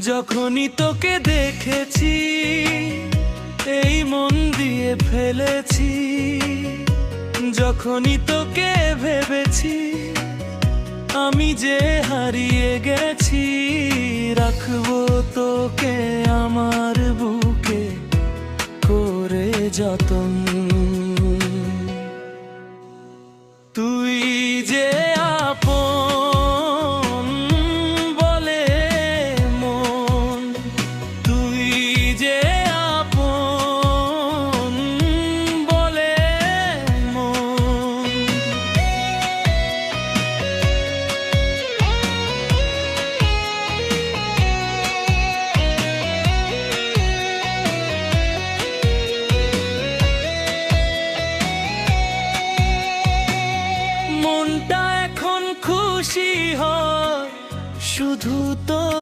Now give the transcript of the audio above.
যখনই তোকে দেখেছি এই মন দিয়ে ফেলেছি, যখনই তোকে ভেবেছি আমি যে হারিয়ে গেছি। রাখবো তোকে আমার বুকে করে যত্ন।